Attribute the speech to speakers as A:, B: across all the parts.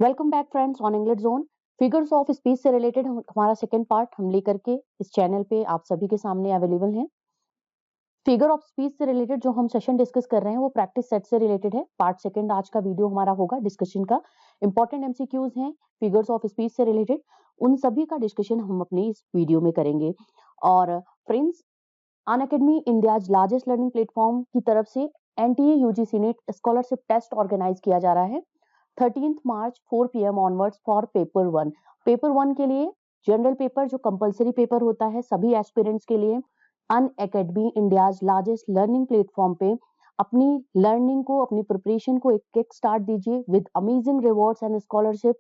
A: Welcome back friends on English zone. Figures of speech से related हमारा second part हम लेकर के इस चैनल पे आप सभी के सामने अवेलेबल है। फिगर ऑफ स्पीच से रिलेटेड जो हम सेशन डिस्कस कर रहे हैं वो प्रैक्टिस सेट से रिलेटेड है। पार्ट सेकंड आज का वीडियो हमारा होगा डिस्कशन का। इंपॉर्टेंट एमसीक्यूज हैं फिगर्स ऑफ स्पीच से रिलेटेड, उन सभी का डिस्कशन हम अपनी इस वीडियो में करेंगे। और friends, Unacademy India largest learning platform की तरफ से NTA UGC NET scholarship test organise किया जा रहा है 13 March 4 PM onwards for paper 1। Paper 1 के लिए जनरल पेपर जो कंपलसरी पेपर होता है सभी एस्पिरेंट्स के लिए, Unacademy India largest learning platform पे अपनी लर्निंग को, अपनी प्रिपरेशन को एक किक स्टार्ट दीजिए with amazing rewards and scholarship.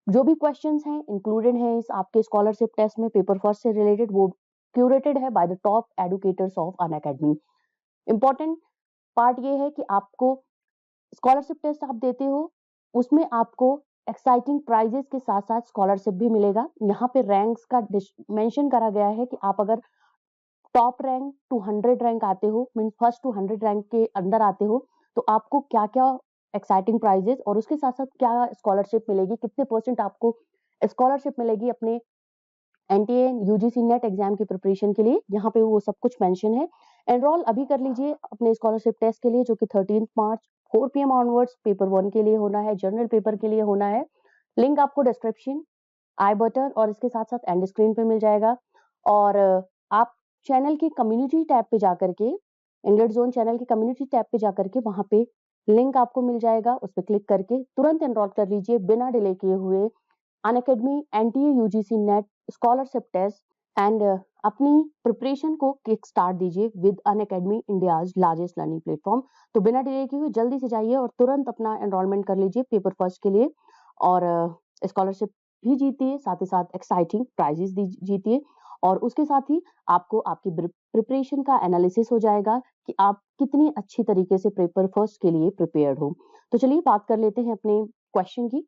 A: जो भी क्वेश्चंस हैं इंक्लूडेड हैं इस आपके स्कॉलरशिप टेस्ट में पेपर फर्स्ट से रिलेटेड, वो क्यूरेटेड है by the top educators of Unacademy. Important part ये है कि आपको स्कॉलरशिप टेस्ट आप देते हो, उसमें आपको एक्साइटिंग प्राइजेस के साथ साथ स्कॉलरशिप भी मिलेगा। यहाँ पे रैंक्स का मेंशन करा गया है कि आप अगर टॉप रैंक टू 100 रैंक आते हो, मीन फर्स्ट टू 100 रैंक के अंदर आते हो, तो आपको क्या क्या एक्साइटिंग प्राइजेस और उसके साथ साथ क्या स्कॉलरशिप मिलेगी, कितने % आपको स्कॉलरशिप मिलेगी अपने एनटीए यूजीसी नेट एग्जाम की प्रिपरेशन के लिए, यहाँ पे वो सब कुछ मेंशन है। एनरोल अभी कर लीजिए अपने स्कॉलरशिप टेस्ट के लिए जो कि 13 मार्च 4 PM ऑनवर्ड्स पेपर 1 के लिए होना है, जनरल पेपर के लिए होना है। लिंक आपको डिस्क्रिप्शन, आई बटन और इसके साथ साथ एंड स्क्रीन पे मिल जाएगा। और आप चैनल की कम्युनिटी टैब पे जाकर के, इंग्लिश जोन चैनल की कम्युनिटी टैब पे जाकर के वहां पे लिंक आपको मिल जाएगा, उस पर क्लिक करके तुरंत एनरोल कर लीजिए बिना डिले किए हुए Unacademy NTA UGC NET scholarship test and अपनी प्रिपरेशन को किक स्टार्ट दीजिए with Unacademy India's largest learning platform. तो बिना डिले किए हुए जल्दी से जाइए और तुरंत अपना एनरोलमेंट कर लीजिए पेपर फर्स्ट के लिए और स्कॉलरशिप भी जीतिए, साथ ही साथ एक्साइटिंग प्राइजेस जीतिए। और उसके साथ ही आपको आपकी प्रिपरेशन का एनालिसिस हो जाएगा कि आप कितनी अच्छी तरीके से पेपर फर्स्ट के लिए प्रिपेयर्ड हो। तो चलिए बात कर लेते हैं अपने क्वेश्चन की।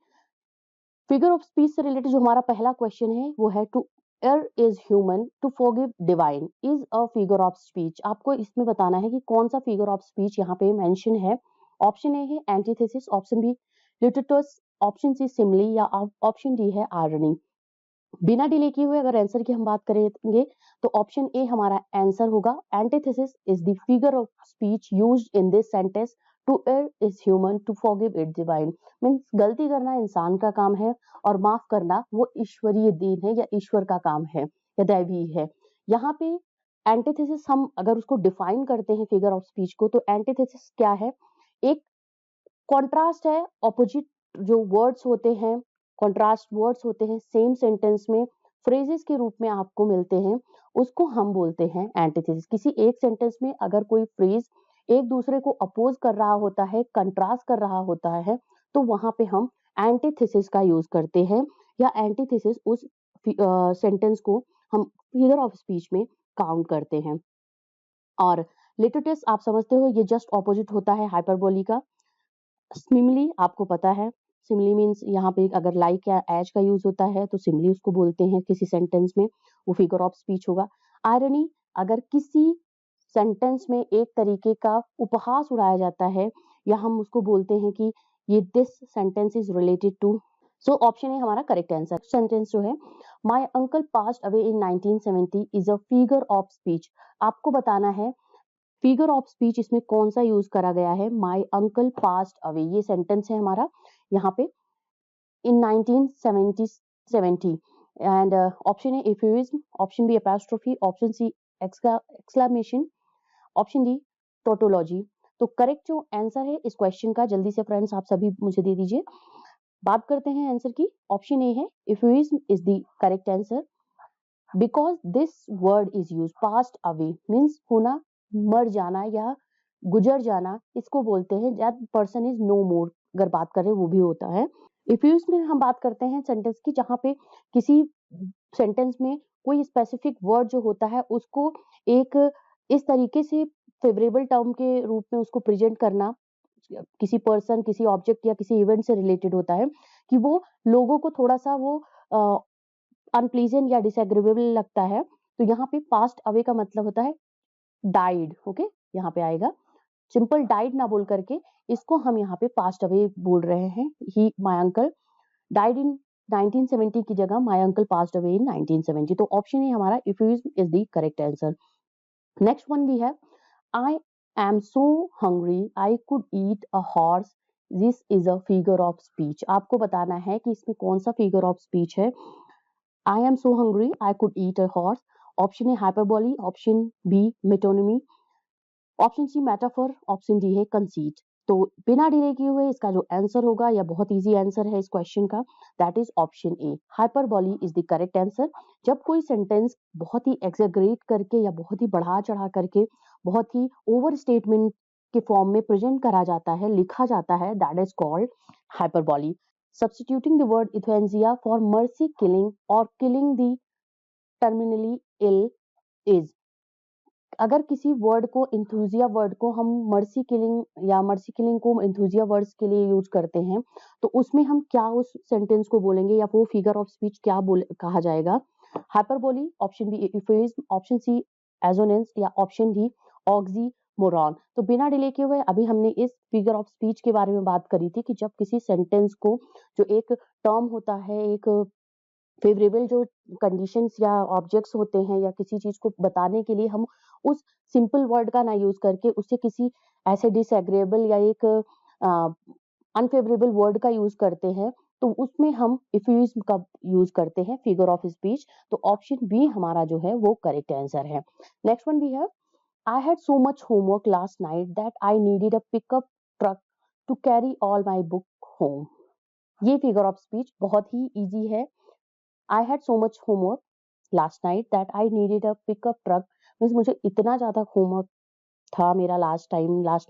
A: फिगर ऑफ स्पीच से रिलेटेड जो हमारा पहला क्वेश्चन है वो है to err is human to forgive divine is a figure of speech. आपको इसमें बताना है कि कौन सा फिगर ऑफ स्पीच यहाँ पे मेंशन है। ऑप्शन ए है antithesis, option B litotes, option C simile या ऑप्शन डी है आयरनी। बिना डिले किए हुए अगर आंसर की हम बात करेंगे तो ऑप्शन ए हमारा आंसर होगा। Antithesis is the figure of speech used in this sentence to err is human to forgive it divine. Means गलती करना इंसान का काम है और माफ करना वो ईश्वरीय देन है या ईश्वर का काम है या दैवी है। यहाँ पे एंटीथेसिस हम अगर उसको डिफाइन करते हैं फिगर ऑफ स्पीच को, तो एंटीथेसिस क्या है? एक कॉन्ट्रास्ट है, ऑपोजिट जो वर्ड्स होते हैं, कॉन्ट्रास्ट वर्ड्स होते हैं सेम सेंटेंस में फ्रेजेस के रूप में आपको मिलते हैं, उसको हम बोलते हैं एंटीथेसिस। किसी एक सेंटेंस में अगर कोई फ्रेज एक दूसरे को अपोज कर रहा होता है, कंट्रास्ट कर रहा होता है, तो वहां पे हम एंटीथेसिस का यूज करते हैं या एंटीथेसिस उस सेंटेंस को हम फिगर ऑफ स्पीच में काउंट करते हैं। और लिटोटस आप समझते हो, ये जस्ट ऑपोजिट होता है हाइपरबोली का। सिमिली आपको पता है, सिमिली मीन्स यहाँ पे अगर लाइक या एज का यूज होता है तो सिमिली उसको बोलते हैं किसी सेंटेंस में, वो फिगर ऑफ स्पीच होगा। आयरनी अगर किसी सेंटेंस में एक तरीके का उपहास उड़ाया जाता है या हम उसको बोलते हैं कि ये this sentence is related to, so option A हमारा करेक्ट आंसर। सेंटेंस जो है my uncle passed away in 1970 is a figure of speech. आपको बताना है फिगर ऑफ स्पीच इसमें कौन सा यूज करा गया है। माय अंकल पास्ड अवे ये सेंटेंस है हमारा यहाँ पे in 1970 and option A euphemism, option B apostrophe, option C exclamation, option D tautology. तो करेक्ट जो आंसर है इस क्वेश्चन का, जल्दी से फ्रेंड्स आप सभी मुझे दे दीजिए। बात करते हैं आंसर की। ऑप्शन ए है euphemism is the correct answer because this word is use. Past away means होना, मर जाना या गुजर जाना, इसको बोलते हैं that person is no more. अगर बात करें वो भी होता है। इफ्यूज में हम बात करते हैं सेंटेंस की जहां पे किसी सेंटेंस में कोई स्पेसिफिक वर्ड जो होता है उसको एक इस तरीके से फेवरेबल टर्म के रूप में उसको प्रेजेंट करना, किसी पर्सन, किसी ऑब्जेक्ट या किसी इवेंट से रिलेटेड होता है कि वो लोगों को थोड़ा सा वो अनप्लीजेंट या डिसएग्रीएबल लगता है। तो यहाँ पे पास्ट अवे का मतलब होता है डाइड। ओके, यहाँ पे आएगा सिंपल डाइड ना बोल करके इसको हम यहाँ पे पास्ट अवे बोल रहे हैं। He my uncle died in 1970 की जगह my uncle passed away in 1970। तो ऑप्शन ए हमारा euphemism is the correct answer. Next one we have I am so hungry I could eat a horse, this is a figure of speech. आपको बताना है कि इसमें कौन सा figure of speech है। I am so hungry I could eat a horse, option A hyperbole, option B metonymy, option C metaphor, option D है conceit. तो बिना डिले किए हुए इसका जो आंसर होगा, या बहुत इजी आंसर है इस क्वेश्चन का, that is option A, hyperbole is the correct answer. जब कोई सेंटेंस बहुत ही एक्सेगरेट करके या बहुत ही बढ़ा चढ़ा करके बहुत ही ओवर स्टेटमेंट के फॉर्म में प्रेजेंट करा जाता है, लिखा जाता है, that is called hyperbole. Substituting the word euthanasia for mercy killing और killing the terminally ill is, अगर किसी वर्ड को इंथुजिया वर्ड को हम मर्सी किलिंग या मर्सी किलिंग को इंथुजिया वर्ड्स के लिए यूज करते हैं, तो उसमें हम क्या उस सेंटेंस को बोलेंगे या वो फिगर ऑफ स्पीच क्या कहा जाएगा। Hyperbole, option B euphemism, option C assonance, या ऑप्शन डी ऑक्सीमोरॉन। तो बिना डिले किए हुए अभी हमने इस फिगर ऑफ स्पीच के बारे में बात करी थी कि जब किसी सेंटेंस को, जो एक टर्म होता है, एक फेवरेबल जो कंडीशंस या ऑब्जेक्ट्स होते हैं या किसी चीज को बताने के लिए हम उस सिंपल वर्ड का ना यूज करके उसे किसी ऐसे डिसएग्रीएबल या एक अनफेवरेबल वर्ड का यूज करते हैं, तो उसमें हम इफ्यूजिज्म का यूज करते हैं फिगर ऑफ स्पीच। तो ऑप्शन बी हमारा जो है वो करेक्ट आंसर है। Next one we have I had so much homework last night that I needed a pickup truck to carry all my book home. ये figure of speech बहुत ही easy है। I had so much homework last night that I needed a pickup truck, means मुझे इतना ज्यादा homework था मेरा last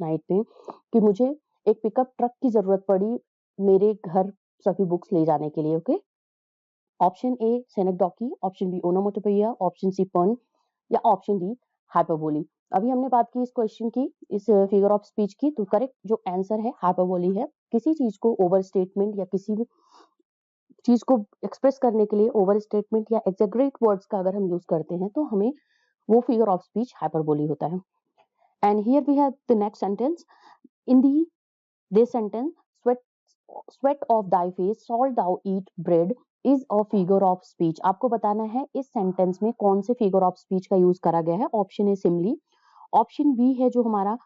A: night में कि मुझे एक पिकअप ट्रक की जरूरत पड़ी मेरे घर सभी बुक्स ले जाने के लिए। Okay, option A synecdoche, option B onomatopoeia, option C pun, या ऑप्शन डी हाइपरबोली। अभी हमने बात की इस क्वेश्चन की, इस फिगर ऑफ स्पीच की, तो करेक्ट जो आंसर है हाइपरबोली है। किसी चीज को ओवर स्टेटमेंट या किसी भी चीज को एक्सप्रेस करने के लिए ओवर स्टेटमेंट या एक्सेगरेट वर्ड्स का अगर हम यूज करते हैं तो हमें वो फिगर ऑफ स्पीच हाइपरबोली होता है। And here we have the next sentence in the this sentence, sweat sweat of thy face shalt thou eat bread is a figure of speech. आपको बताना है इस सेंटेंस में कौन से फिगर ऑफ स्पीच का यूज करा गया है। Option A simile, option B है जो हमारा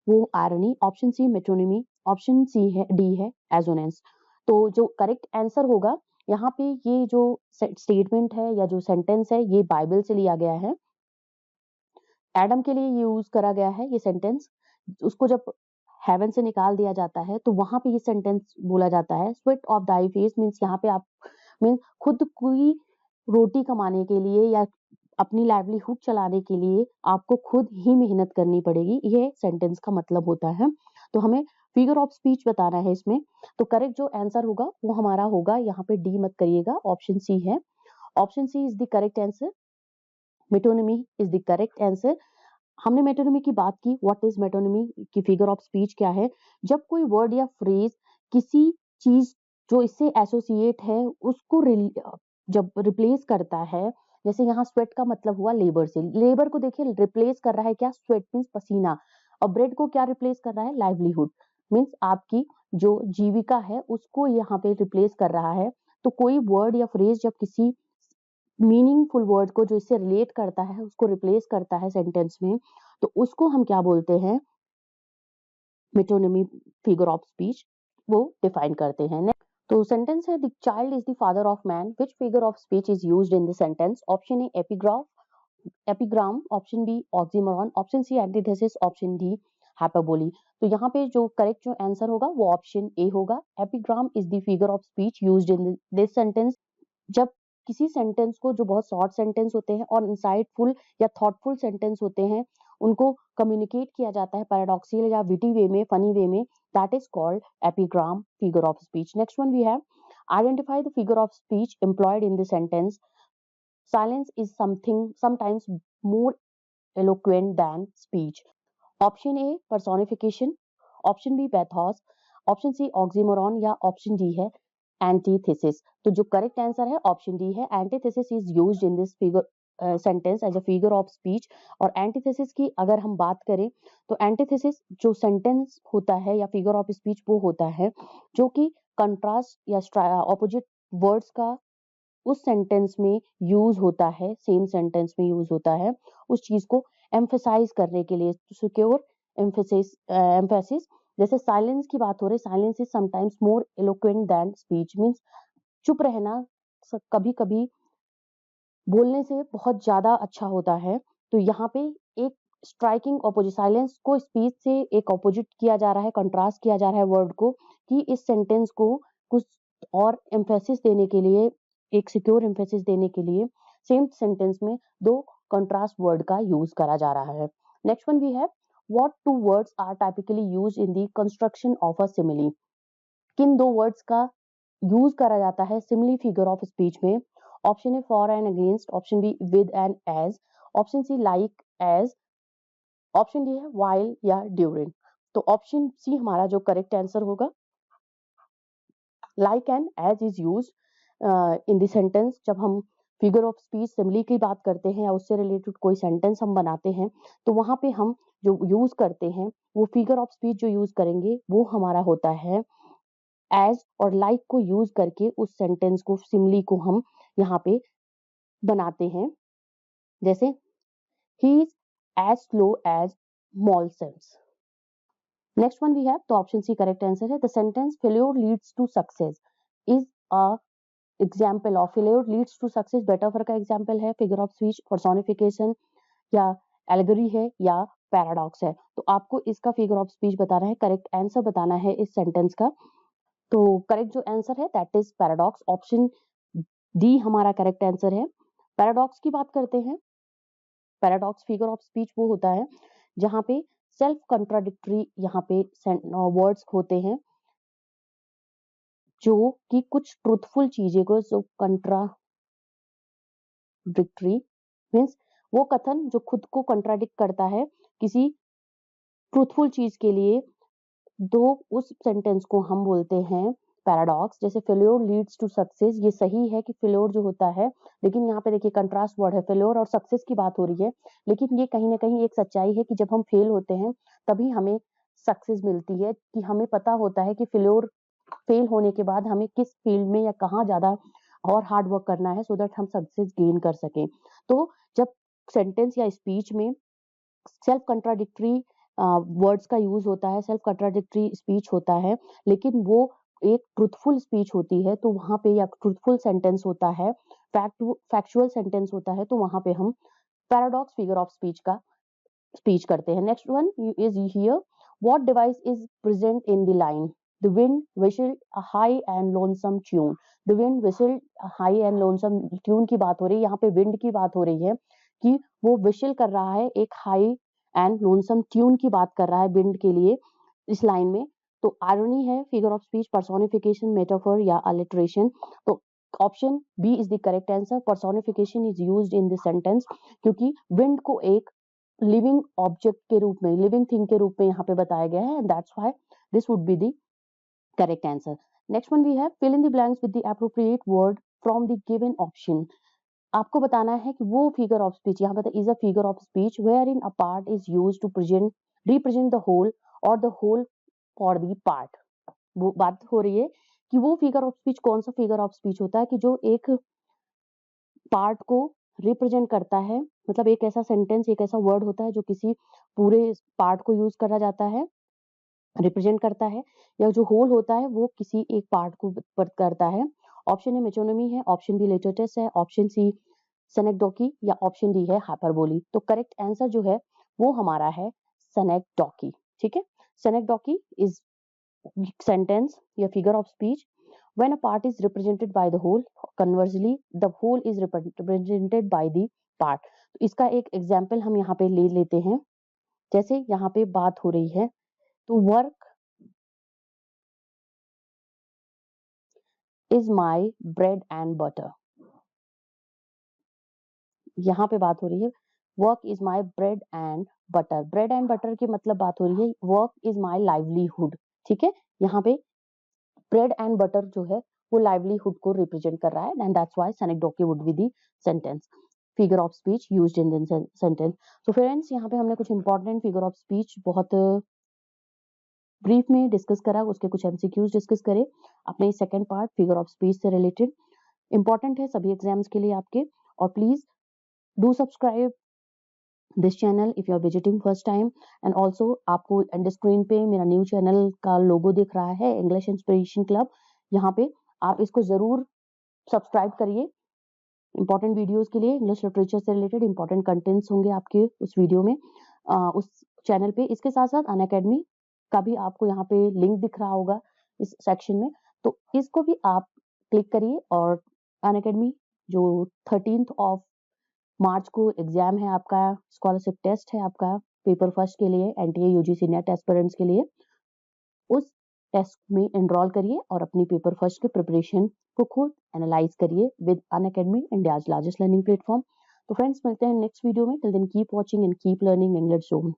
A: वो irony, option C metonymy, option C है डी है एजोनेंस। तो जो करेक्ट आंसर होगा यहाँ पे, ये जो स्टेटमेंट है या जो सेंटेंस है ये बाइबल से लिया गया है। एडम के लिए यूज करा गया है ये सेंटेंस। उसको जब हेवन से निकाल दिया जाता है तो वहां पे ये सेंटेंस बोला जाता है, sweat of thy face, means यहाँ पे आप मीन्स खुद की रोटी कमाने के लिए या अपनी लाइवलीहुड चलाने के लिए आपको खुद ही मेहनत करनी पड़ेगी, ये सेंटेंस का मतलब होता है। तो हमें फिगर ऑफ स्पीच बताना है इसमें। तो करेक्ट जो आंसर होगा वो हमारा होगा, यहाँ पे डी मत करिएगा, ऑप्शन सी है। Option C is the correct answer, metonymy is the correct answer. हमने मेटोनिमी की बात की, व्हाट इज मेटोनिमी की फिगर ऑफ स्पीच क्या है। जब कोई वर्ड या फ्रेज किसी चीज जो इससे एसोसिएट है उसको जब रिप्लेस करता है, जैसे यहाँ स्वेट का मतलब हुआ लेबर से, लेबर को देखिए रिप्लेस कर रहा है क्या, स्वेट मीन्स पसीना, और ब्रेड को क्या रिप्लेस कर रहा है, लाइवलीहुड मीन्स आपकी जो जीविका है उसको यहाँ पे रिप्लेस कर रहा है। तो कोई वर्ड या फ्रेज जब किसी मीनिंगफुल वर्ड को जो इससे रिलेट करता है उसको रिप्लेस करता है सेंटेंस में, तो उसको हम क्या बोलते हैं, मेटोनिमी फिगर ऑफ स्पीच वो डिफाइन करते हैं। तो सेंटेंस है the child is the father of man, which figure of speech is used in the sentence. Option A epigram, option B oxymoron, option C antithesis, option D hyperbole. तो यहाँ पे जो correct जो answer होगा वो option A होगा, epigram is the figure of speech used in this sentence. जब किसी सेंटेंस को, जो बहुत शॉर्ट सेंटेंस होते हैं और इंसाइटफुल या थॉटफुल सेंटेंस होते हैं, उनको कम्युनिकेट किया जाता है पैराडॉक्सिकल या विटी वे में, फनी वे में, that is called epigram figure of speech. Next one we have identify the figure of speech employed in the sentence, silence is something sometimes more eloquent than speech. Option A personification, option B pathos, option C oxymoron, या option D है antithesis. तो जो correct answer है option D है, antithesis is used in this figure sentence as a figure of speech. और antithesis की अगर हम बात करें तो एंटीथेसिस जो सेंटेंस होता है या फिगर ऑफ स्पीच वो होता है जो कि कंट्रास्ट या ऑपोजिट वर्ड्स का उस सेंटेंस में यूज होता है, सेम सेंटेंस में यूज होता है उस चीज को एम्फेसाइज करने के लिए, सिक्योर एम्फेसिस। जैसे साइलेंस की बात हो रही, silence is sometimes more eloquent than speech, means चुप रहना कभी कभी बोलने से बहुत ज्यादा अच्छा होता है। तो यहाँ पे एक स्ट्राइकिंग ऑपोजिट, साइलेंस को स्पीच से एक ऑपोजिट किया जा रहा है, कंट्रास्ट किया जा रहा है वर्ड को, कि इस सेंटेंस को कुछ और एम्फेसिस देने के लिए, एक सिक्योर एम्फेसिस देने के लिए सेम सेंटेंस में दो कंट्रास्ट वर्ड का यूज करा जा रहा है। Next one we have, what two words are typically used in the construction of a simile. किन दो वर्ड्स का यूज करा जाता है सिमिली फिगर ऑफ स्पीच में? Option A for and against, option B with and as, option C like as, option D है while या during. तो ऑप्शन सी हमारा जो करेक्ट आंसर होगा। Like and as is use in the sentence. जब हम figure of speech simile की बात करते हैं या उससे रिलेटेड कोई सेंटेंस हम बनाते हैं तो वहां पे हम जो यूज करते हैं वो फिगर ऑफ स्पीच जो यूज करेंगे वो हमारा होता है एज और लाइक को यूज करके उस सेंटेंस को, सिमिली को हम यहाँ पे बनाते हैं। जैसे ही is as slow as molasses. Next one we have, तो ऑप्शन सी करेक्ट आंसर है। The sentence failure leads to success is a example of, failure leads to success metaphor का एग्जाम्पल है, फिगर ऑफ स्पीच, पर्सोनिफिकेशन या allegory है या paradox है। तो आपको इसका फिगर ऑफ स्पीच बताना है, करेक्ट आंसर बताना है इस सेंटेंस का। तो करेक्ट जो आंसर है that is paradox, option D हमारा करेक्ट आंसर है। पैराडॉक्स की बात करते हैं। पैराडॉक्स फिगर ऑफ स्पीच वो होता है जहां पे सेल्फ कंट्राडिक्टरी यहाँ पे वर्ड्स होते हैं, जो कि कुछ ट्रूथफुल चीजें को, जो कंट्राडिक्टरी मीन्स वो कथन जो खुद को कंट्राडिक्ट करता है किसी ट्रूथफुल चीज के लिए, दो उस सेंटेंस को हम बोलते हैं पैराडॉक्स। जैसे फेल्योर लीड्स टू सक्सेस, ये सही है कि फेल्योर जो होता है, लेकिन यहाँ पे देखिए कंट्रास्ट वर्ड है, फेल्योर और सक्सेस की बात हो रही है, लेकिन ये कहीं ना कहीं एक सच्चाई है कि जब हम फेल होते हैं तभी हमें सक्सेस मिलती है, कि हमें पता होता है कि फेल होने के बाद हमें किस फील्ड में या कहाँ ज्यादा और हार्ड वर्क करना है सो दैट हम सक्सेस गेन कर सकें। तो जब सेंटेंस या स्पीच में सेल्फ कंट्राडिक्टरी वर्ड्स का यूज होता है, सेल्फ कंट्राडिक्टरी स्पीच होता है, लेकिन वो एक ट्रूथफुल स्पीच होती है, तो वहां पे या ट्रूथफुल सेंटेंस होता है, फैक्चुअल सेंटेंस होता है, तो वहां पे हम पैराडॉक्स फिगर ऑफ स्पीच का स्पीच करते हैं। Next one is here, what device is present in the line the wind we shall high and lonesome tune. The wind we shall high and lonesome tune की बात हो रही है, यहाँ पे विंड की बात हो रही है कि वो विशल कर रहा है, एक हाई एंड लोनसम ट्यून की बात कर रहा है विंड के लिए इस लाइन में। तो आयरनी है, figure of speech, personification, metaphor या अलिटरेशन। तो option B is the correct answer, personification is used in this sentence, क्योंकि विंड को एक लिविंग ऑब्जेक्ट के रूप में, लिविंग थिंग के रूप में यहाँ पे बताया गया है, that's why this would be the correct answer. Next one we have, fill in the blanks with the appropriate word from the given option. आपको बताना है कि वो फिगर ऑफ स्पीच, यहाँ पे is a figure of speech wherein a part is use to present represent the whole or the whole for the part. वो बात हो रही है कि वो फिगर ऑफ स्पीच कौन सा फिगर ऑफ स्पीच होता है कि जो एक पार्ट को रिप्रेजेंट करता है, मतलब एक ऐसा सेंटेंस, एक ऐसा वर्ड होता है जो किसी पूरे पार्ट को यूज करा जाता है, रिप्रेजेंट करता है, या जो होल होता है वो किसी एक पार्ट को करता है। ऑप्शन ए मेटोनमी है, ऑप्शन बी लिटोटस है, ऑप्शन सी सेनेक्डोकी या ऑप्शन डी है हाइपरबोली। तो करेक्ट आंसर जो है वो हमारा है सेनेक्डोकी। ठीक है, सेनेक्डोकी इज सेंटेंस या figure of speech when a part is represented by the whole, conversely the whole is represented by the part। तो इसका एक एग्जाम्पल हम यहाँ पे ले लेते हैं। जैसे यहाँ पे बात हो रही है, तो work is my bread and butter, यहाँ पे बात हो रही है work is my bread and butter. Bread and butter की मतलब बात हो रही है वर्क इज माई लाइवलीहुड। ठीक है, यहाँ पे ब्रेड एंड बटर जो है वो लाइवलीहुड को रिप्रेजेंट कर रहा है, and that's why synecdoche would be the sentence figure of speech used in the sentence. तो फ्रेंड्स यहाँ पे हमने कुछ इंपॉर्टेंट फिगर ऑफ स्पीच बहुत ब्रीफ में डिस्कस करा, उसके कुछ एमसीक्यूज डिस्कस करे। अपने second part figure of speech से रिलेटेड इंपॉर्टेंट है सभी एग्जाम्स के लिए आपके। और please do subscribe this channel if you are visiting first time. And also आपको एंड स्क्रीन पे मेरा न्यू चैनल का लोगो दिख रहा है, इंग्लिश इंस्पिरेशन क्लब। यहाँ पे आप इसको जरूर सब्सक्राइब करिए। इंपॉर्टेंट वीडियोस के लिए इंग्लिश लिटरेचर से रिलेटेड इंपॉर्टेंट कंटेंट्स होंगे आपके उस वीडियो में, उस चैनल पे। इसके साथ साथ अनअकैडमी का भी आपको यहाँ पे लिंक दिख रहा होगा इस सेक्शन में, तो इसको भी आप क्लिक करिए। और अनअकैडमी जो 13 मार्च को एग्जाम है आपका, स्कॉलरशिप टेस्ट है आपका पेपर फर्स्ट के लिए, एनटीए यूजीसी नेट एस्पिरेंट्स के लिए, उस टेस्ट में एनरोल करिए और अपनी पेपर फर्स्ट के प्रिपरेशन को खुद एनालाइज करिए with Unacademy, India's largest learning platform. तो फ्रेंड्स मिलते हैं नेक्स्ट वीडियो में। Till then keep watching and keep learning English zone.